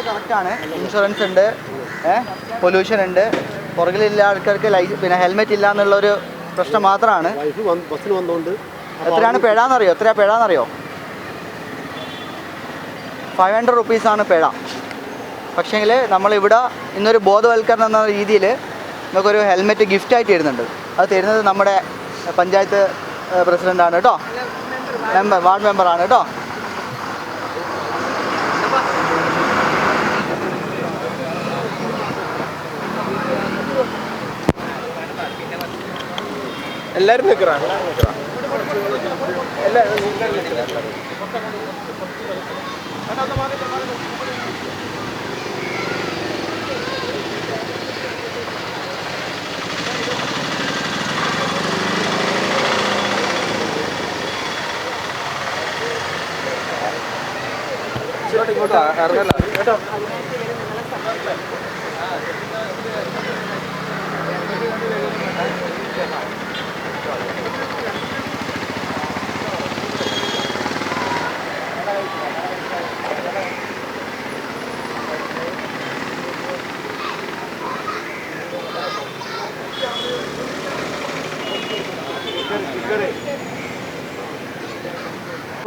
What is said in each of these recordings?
കറക്റ്റാണ്. ഇൻഷുറൻസ് ഉണ്ട്, പൊല്യൂഷൻ ഉണ്ട്, പുറകിലുള്ള ആൾക്കാർക്ക് പിന്നെ ഹെൽമെറ്റ് ഇല്ല എന്നുള്ളൊരു പ്രശ്നം മാത്രമാണ്. എത്രയാണ് പിഴാന്നറിയോ? 500 റുപ്പീസാണ് പിഴ. പക്ഷേങ്കിൽ നമ്മളിവിടെ ഇന്നൊരു ബോധവൽക്കരണം എന്ന രീതിയിൽ നമുക്കൊരു ഹെൽമെറ്റ് ഗിഫ്റ്റായിട്ട് തരുന്നുണ്ട്. അത് തരുന്നത് നമ്മുടെ പഞ്ചായത്ത് പ്രസിഡൻ്റാണ് കേട്ടോ, വാർഡ് മെമ്പറാണ് കേട്ടോ. എല്ലാവരും നിൽക്കറ ഇങ്ങോട്ടാ ഇറങ്ങല്ല കേട്ടോ.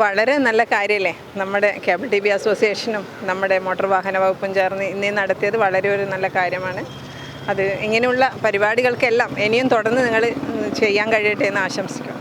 വളരെ നല്ല കാര്യമല്ലേ. നമ്മുടെ കേബിൾ ടി വി അസോസിയേഷനും നമ്മുടെ മോട്ടോർ വാഹന വകുപ്പും ചേർന്ന് ഇന്ന് നടത്തിയത് വളരെ ഒരു നല്ല കാര്യമാണ്. അത് ഇങ്ങനെയുള്ള പരിപാടികൾക്കെല്ലാം ഇനിയും തുടർന്ന് നിങ്ങൾ ചെയ്യാൻ കഴിയട്ടെ എന്ന് ആശംസിക്കുന്നു.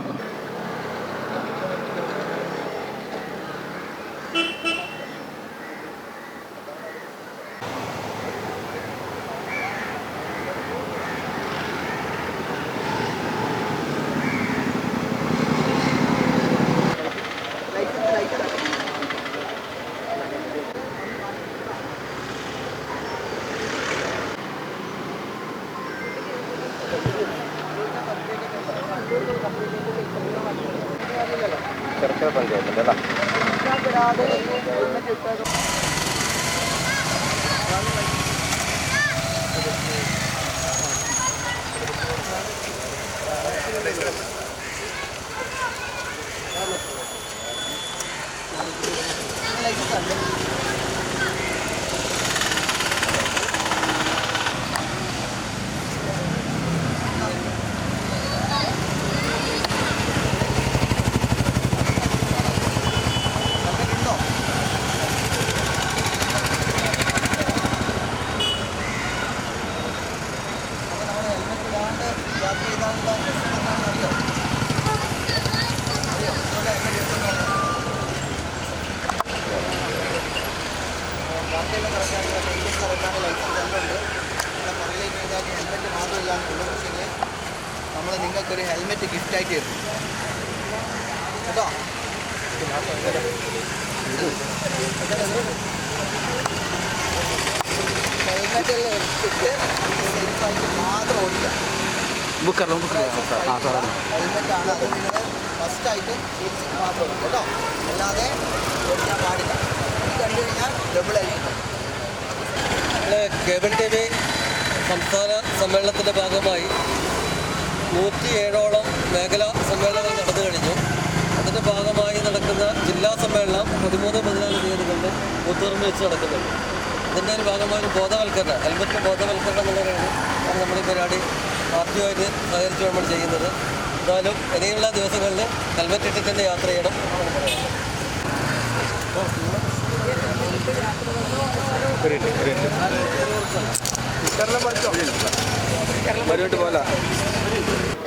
ചെറുക്കര പഞ്ചായത്തിൻ്റെ അല്ല നമ്മൾ നിങ്ങൾക്കൊരു ഹെൽമെറ്റ് ഗിഫ്റ്റായിട്ട് തരും കേട്ടോ. ഹെൽമെറ്റ് എല്ലാം എടുത്തിട്ട് സേഫായിട്ട് മാത്രം ഓടിക്കാം. ഹെൽമെറ്റാണ് അത് നിങ്ങൾ ഫസ്റ്റായിട്ട് സൂക്ഷിച്ച് മാത്രം ഓടിക്കും കേട്ടോ. അല്ലാതെ ഓടിക്കാൻ പാടില്ല. ഇത് കണ്ടു കഴിഞ്ഞാൽ ഡബിൾ ആയിരിക്കും. കേബിൾ ടി വി സംസ്ഥാന സമ്മേളനത്തിൻ്റെ ഭാഗമായി 107ഓളം മേഖലാ സമ്മേളനങ്ങൾ നടന്നു കഴിഞ്ഞു. അതിൻ്റെ ഭാഗമായി നടക്കുന്ന ജില്ലാ സമ്മേളനം 13-14 തീയതികളിൽ കൂത്തുപറമ്പിൽ വെച്ച് നടക്കുന്നുണ്ട്. ഇതിൻ്റെ ഒരു ഭാഗമായി ഒരു ബോധവൽക്കരണം, ഹെൽമെറ്റ് ബോധവൽക്കരണം എന്നുള്ളതാണ് നമ്മൾ ഈ പരിപാടി പാർട്ടിയുമായിട്ട് സഹകരിച്ച് നമ്മൾ ചെയ്യുന്നത്. എന്നാലും ഇനിയുള്ള ദിവസങ്ങളിൽ ഹെൽമെറ്റ് ഇട്ടിട്ട് തന്നെ യാത്ര ചെയ്യണം എന്നാണ് പറയുന്നത്.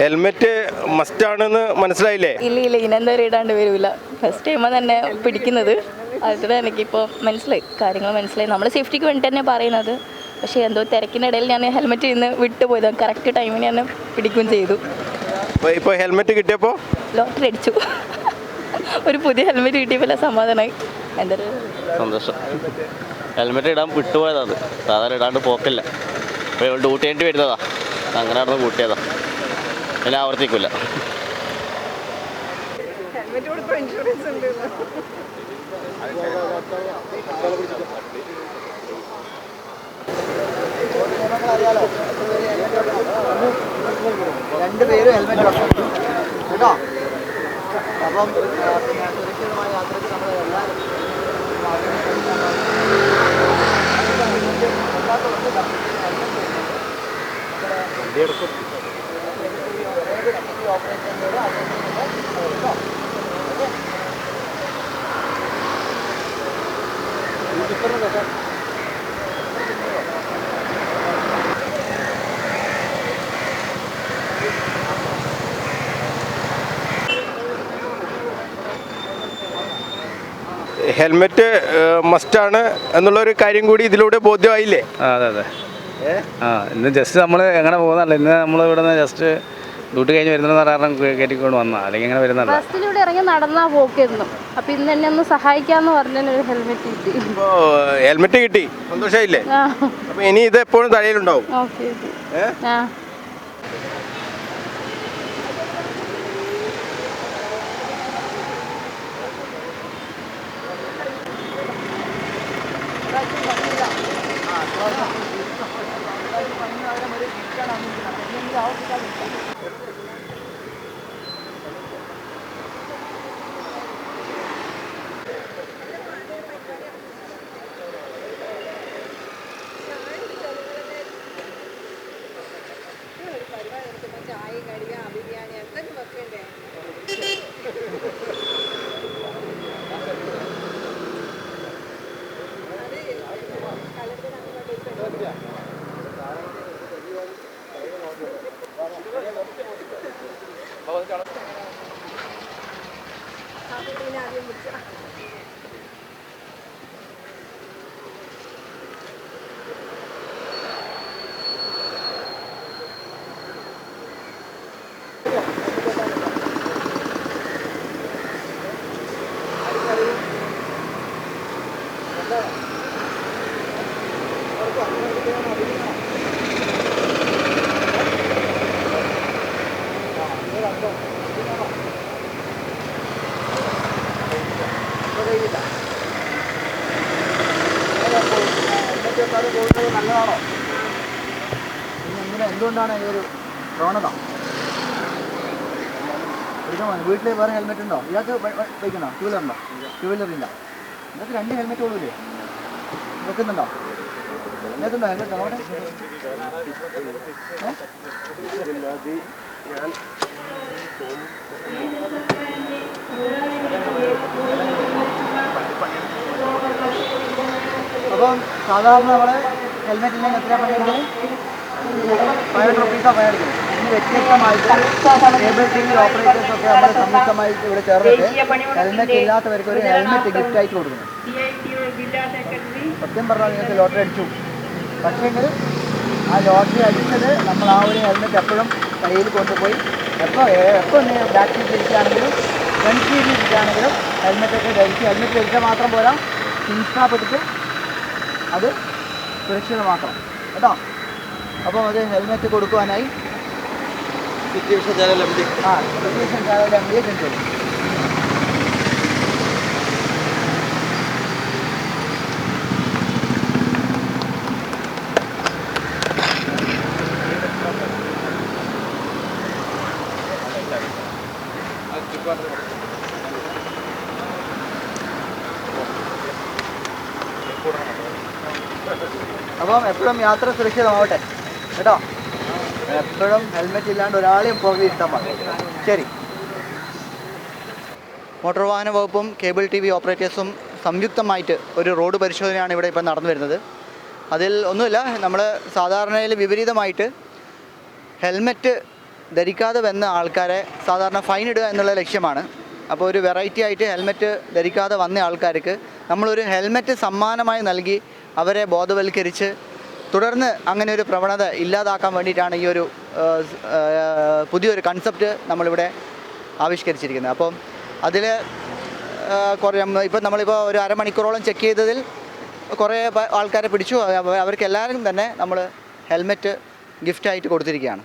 ഹെൽമെറ്റ് മസ്റ്റാണെന്ന് മനസ്സിലായില്ലേ? ഇല്ല ഇനെന്തായാലും ഇടാണ്ട് വരില്ല. ഫസ്റ്റ് ടൈമാണ് തന്നെ പിടിക്കുന്നത്. അതിന് എനിക്കിപ്പോൾ മനസ്സിലായി, കാര്യങ്ങൾ മനസ്സിലായി. നമ്മൾ സേഫ്റ്റിക്ക് വേണ്ടി തന്നെ പറയുന്നത്. പക്ഷേ എന്തോ തിരക്കിനിടയിൽ ഞാൻ ഹെൽമെറ്റ് ഇന്ന് വിട്ടുപോയത്. കറക്റ്റ് ടൈമിന് തന്നെ പിടിക്കുകയും ചെയ്തു. ഇപ്പോൾ ഹെൽമെറ്റ് കിട്ടിയപ്പോൾ ലോട്ടറി അടിച്ചു. ഒരു പുതിയ ഹെൽമെറ്റ് കിട്ടിയപ്പോൾ സമാധാനമായി. എന്തൊരു സന്തോഷം. ഹെൽമെറ്റ് ഇടാൻ വിട്ടുപോയതാണ്, സാധാരണ ഇടാണ്ട് പോക്കില്ല. ഇപ്പോൾ ഡ്യൂട്ടി കഴിഞ്ഞിട്ട് വരുന്നതാ, അങ്ങനെ നടന്ന് കൂട്ടിയതാ, പിന്നെ ആവർത്തിക്കില്ല. രണ്ടുപേരും ഹെൽമെറ്റ് വെക്കണം കേട്ടോ. അപ്പം സുരക്ഷിതമായ യാത്രയ്ക്ക് നമ്മൾ എല്ലാവരും ഹെൽമെറ്റ് മസ്റ്റാണ് എന്നുള്ളൊരു കാര്യം കൂടി ഇതിലൂടെ ബോധ്യമായില്ലേ? അതെ അതെ. ഇന്ന് ജസ്റ്റ് നമ്മൾ എങ്ങനെ പോകുന്നതല്ല, ഇന്ന് നമ്മൾ ഇവിടെ നിന്ന് ജസ്റ്റ് ഡ്യൂട്ടി കഴിഞ്ഞ് വരുന്ന കാരണം കയറ്റിക്കൊണ്ട് വന്നാൽ, അല്ലെങ്കിൽ എങ്ങനെ വരുന്നതല്ല. ബസ്സിലൂടെ ഇറങ്ങി നടന്നാ പോക്കിരുന്നു. അപ്പം ഇന്ന് എന്നെ ഒന്ന് സഹായിക്കാന്ന് പറഞ്ഞാൽ ഒരു ഹെൽമെറ്റ് കിട്ടി. ഇപ്പോൾ ഹെൽമെറ്റ് കിട്ടി, സന്തോഷമായില്ലേ? അപ്പോൾ ഇനി ഇത് എപ്പോഴും തലയിലുണ്ടാവും. ഓക്കെ. നല്ലതാണോ? പിന്നെ എന്തുകൊണ്ടാണ് ഈ ഒരു പ്രവണത? വീട്ടിൽ വേറെ ഹെൽമെറ്റ് ഉണ്ടോ? ഇയാൾക്ക് വയ്ക്കണോ? ടൂ വീലർ ഉണ്ടോ? ടൂ വീലർ ഇല്ല. ഇതൊക്കെ 2 ഹെൽമെറ്റ് ഉള്ളൂല്ലേ? വെക്കുന്നുണ്ടോ? വെക്കുന്നുണ്ടോ ഹെൽമെറ്റ്? അവിടെ അപ്പം സാധാരണ നമ്മള് ഹെൽമെറ്റ് ഇല്ലെങ്കിൽ എത്ര പണിയെടുക്കും? 500 റുപ്പീസാണ് ഫൈൻ എടുക്കുന്നത്. ഇനി വ്യത്യസ്തമായിട്ട് കേബിൾ ടി വി ഓപ്പറേറ്റേഴ്സൊക്കെ നമ്മൾ സംയുക്തമായിട്ട് ഇവിടെ ചേർന്നിട്ട് ഹെൽമെറ്റ് ഇല്ലാത്തവർക്ക് ഒരു ഹെൽമെറ്റ് ഗിഫ്റ്റ് ആയിട്ട് കൊടുക്കുന്നു. സത്യം പറഞ്ഞാൽ നിങ്ങൾക്ക് ലോട്ടറി അടിച്ചു, പക്ഷേങ്കിൽ ആ ലോട്ടറി അടിച്ചത് നമ്മൾ ആ ഒരു ഹെൽമെറ്റ് എപ്പോഴും കയ്യിൽ കൊണ്ടുപോയി എപ്പോൾ ബാക്ക് സീറ്റ് ഇരിക്കുകയാണെങ്കിലും ഫ്രണ്ട് സീറ്റ് ഇരിക്കുകയാണെങ്കിലും ഹെൽമെറ്റൊക്കെ ധരിച്ച്, ഹെൽമെറ്റ് ധരിച്ചാൽ മാത്രം പോരാ, പിൻസ്റ്റാപ്പിട്ടിട്ട് അത് സുരക്ഷിതമാക്കണം കേട്ടോ. അപ്പോൾ അത് ഹെൽമെറ്റ് കൊടുക്കുവാനായി സിറ്റുവേഷൻ ചാനൽ എം ഡി ക്ഷണിച്ചോളൂ. അപ്പം എപ്പോഴും യാത്ര സുരക്ഷിതമാവട്ടെ കേട്ടോ. എപ്പോഴും ഹെൽമെറ്റ് ഇല്ലാണ്ട് ഒരാളെയും പുറകെ ഇരുത്താൻ പാടില്ല. ശരി. മോട്ടോർ വാഹന വകുപ്പും കേബിൾ ടി വി ഓപ്പറേറ്റേഴ്സും സംയുക്തമായിട്ട് ഒരു റോഡ് പരിശോധനയാണ് ഇവിടെ ഇപ്പം നടന്നു വരുന്നത്. അതിൽ ഒന്നുമില്ല, നമ്മൾ സാധാരണയിൽ വിപരീതമായിട്ട് ഹെൽമെറ്റ് ധരിക്കാതെ വന്ന ആൾക്കാരെ സാധാരണ ഫൈൻ ഇടുക എന്നുള്ള ലക്ഷ്യമാണ്. അപ്പോൾ ഒരു വെറൈറ്റി ആയിട്ട് ഹെൽമെറ്റ് ധരിക്കാതെ വന്ന ആൾക്കാർക്ക് നമ്മളൊരു ഹെൽമെറ്റ് സമ്മാനമായി നൽകി അവരെ ബോധവൽക്കരിച്ച് തുടർന്ന് അങ്ങനെ ഒരു പ്രവണത ഇല്ലാതാക്കാൻ വേണ്ടിയിട്ടാണ് ഈ ഒരു പുതിയൊരു കൺസെപ്റ്റ് നമ്മളിവിടെ ആവിഷ്കരിച്ചിരിക്കുന്നത്. അപ്പം അതിൽ നമ്മളിപ്പോൾ ഒരു അരമണിക്കൂറോളം ചെക്ക് ചെയ്തതിൽ കുറേ ആൾക്കാരെ പിടിച്ചു. അവർക്ക് എല്ലാവരും തന്നെ നമ്മൾ ഹെൽമെറ്റ് ഗിഫ്റ്റായിട്ട് കൊടുത്തിരിക്കുകയാണ്.